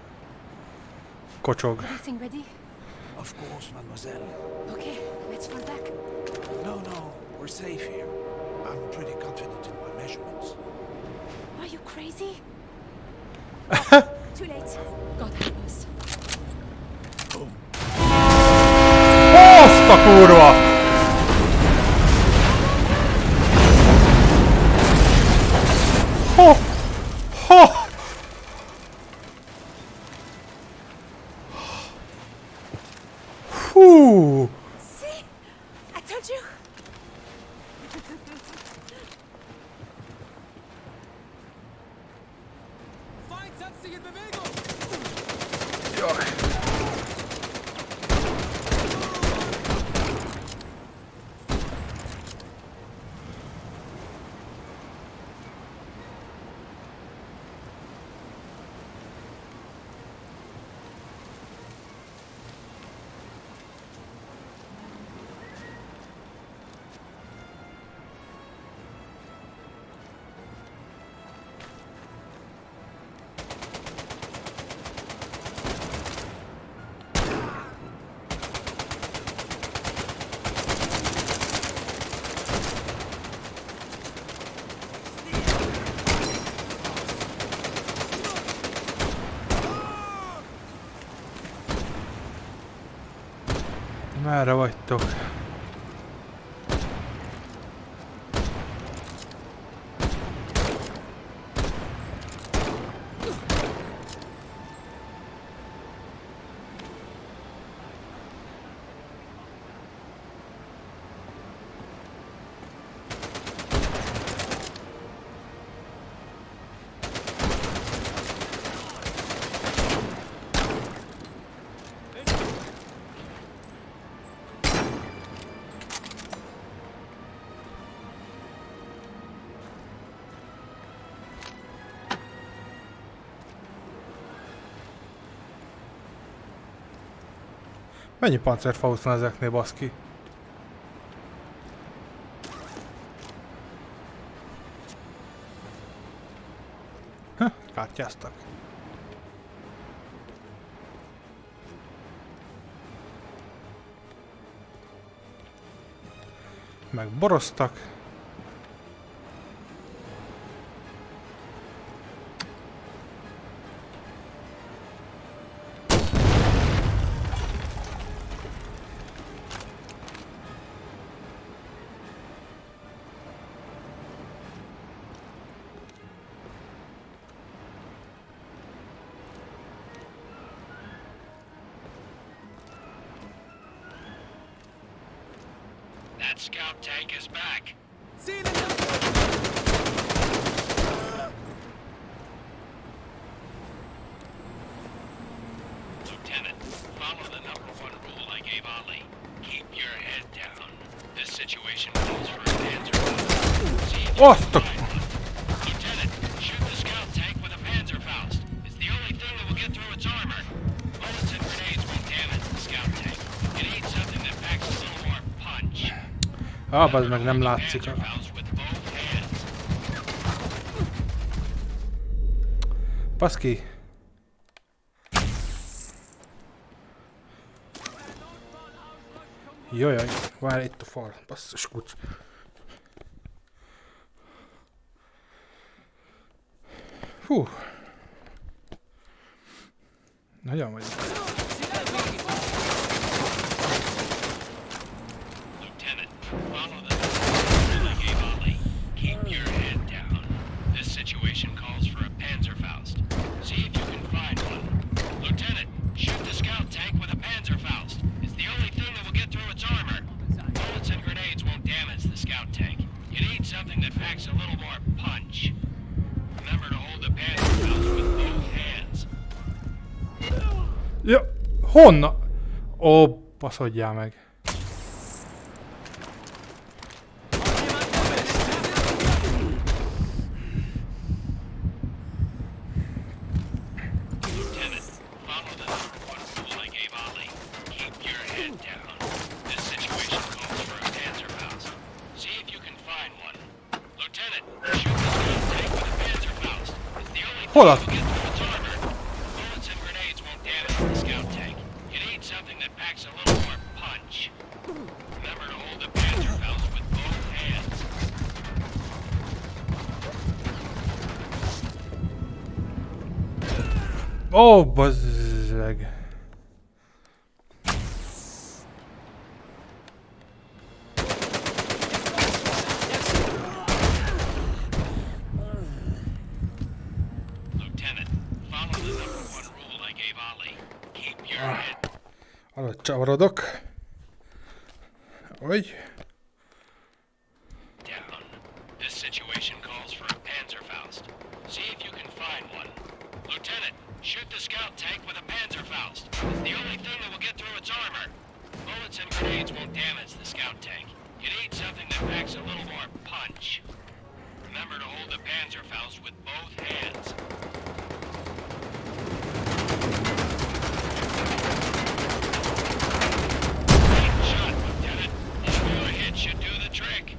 Kocsog. Everything ready? Of course, mademoiselle. Okay, let's fall back. No, we're safe here. I'm pretty confident in my measurements. Are you crazy? Too late. God help us. Azt a kurva! Ho! Ho! Hú! See? I told you. Merre vagytok? Mennyi pancerfaust van ezeknél, baszki? Kártyáztak. Meg boroztak. That scout tank is back. Lieutenant, follow the #1 rule I gave Ali. Keep your head down. This situation calls for a Panzerfaust. See if you Azt a... can find one. Lieutenant, shoot the scout tank with a Panzerfaust. It's the only thing that will get through its armor. Bullets and grenades won't damage the scout tank. You need something that packs a little more punch. Az meg nem látszik. Baszki. Jajjaj, várj, itt a fal. Basszus kucs. Hú. Nagyon vagy. Ja, honnan? Ó, baszodjál meg. Hol a... Ó, bazzeg. Lieutenant, follow the #1 rule I gave Ollie. Keep your head Alatt csavarodok. Oly. down. This situation calls for a Panzerfaust. See if you can find one. Lieutenant, shoot the scout tank with a Panzerfaust. It's the only thing that will get through its armor. Bullets and grenades won't damage the scout tank. You need something that packs a little more punch. Remember to hold the Panzerfaust with both hands. Great shot, Lieutenant. One more hit should do the trick.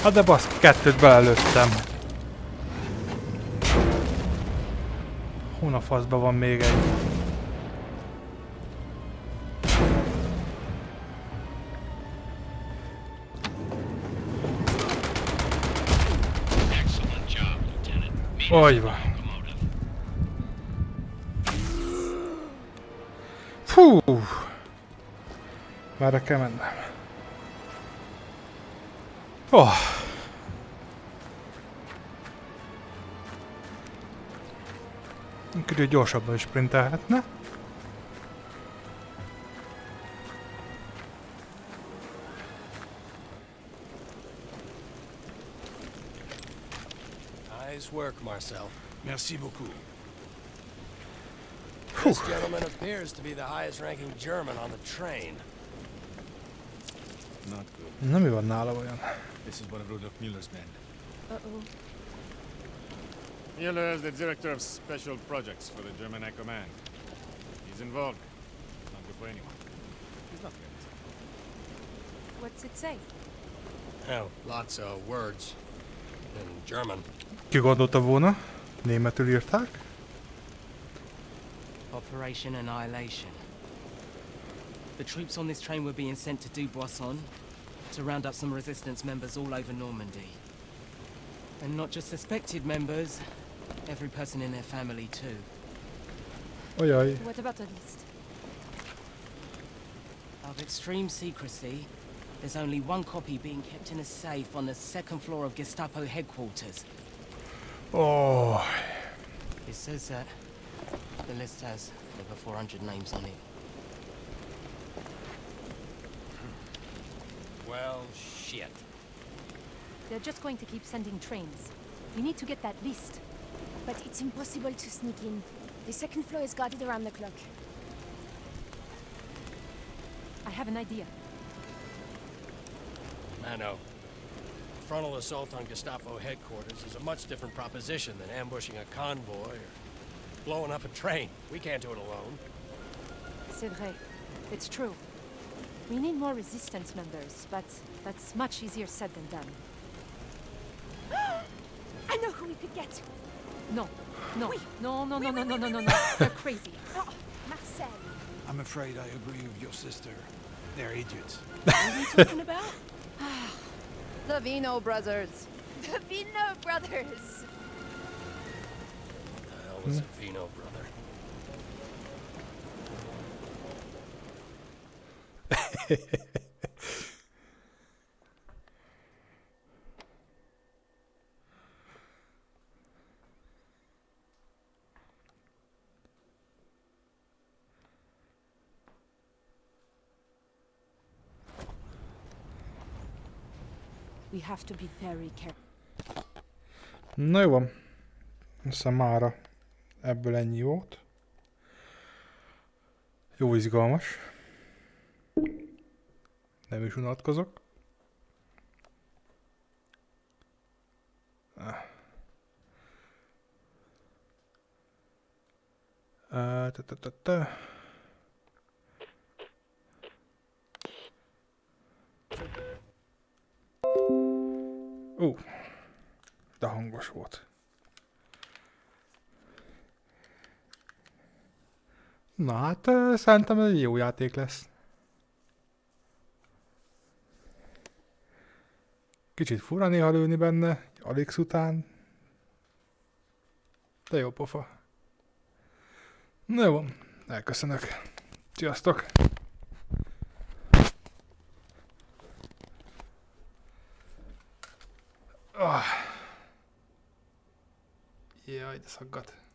Hát de baszki, 2-t belelőttem. Hon a faszba van még egy? Excellent job, Lieutenant. Meet us Oly at the van. locomotive. Fú! Merre kell mennem? Oh. Kicsit gyorsabban is sprintelhetne. Nice work, Marcel. Merci beaucoup. This gentleman appears to be the highest-ranking German on the train. Not good. Na mi van nála olyan? This is one of Rudolf Mueller's men. Uh-oh. Mueller is the director of special projects for the German High Command. He's involved. Not good for anyone. He's not good. What's it say? Oh, lots of words in German. Ki gondolta volna? Németül írták? Operation Annihilation. The troops on this train were being sent to Dubuisson to round up some resistance members all over Normandy. And not just suspected members, every person in their family too. Ajaj. What about the list? Of extreme secrecy, there's only one copy being kept in a safe on the second floor of Gestapo headquarters. Oh. It says that the list has over 400 names on it. Well, shit. They're just going to keep sending trains. We need to get that list. But it's impossible to sneak in. The second floor is guarded around the clock. I have an idea. Mano, a frontal assault on Gestapo headquarters is a much different proposition than ambushing a convoy or blowing up a train. We can't do it alone. C'est vrai. It's true. We need more resistance members, but that's much easier said than done. I know who we could get. No, no, Oui. no, no, Oui, no, no, oui, no, oui, no, oui, no, oui. no. You're crazy. Oh, Marcel. I'm afraid I agree with your sister. They're idiots. What are you talking about? The Vino brothers. The Vino brothers. What the hell was a Vino brother? We have to be very careful. Na jó van. Azt hiszem mára ebből ennyi volt. Jó izgalmas. Nem is unatkozok. De hangos volt. Na hát szerintem ez egy jó játék lesz. Kicsit fura néha lőni benne, Alex után. De jó pofa. Na jó, elköszönök. Sziasztok! Jaj, de szaggat.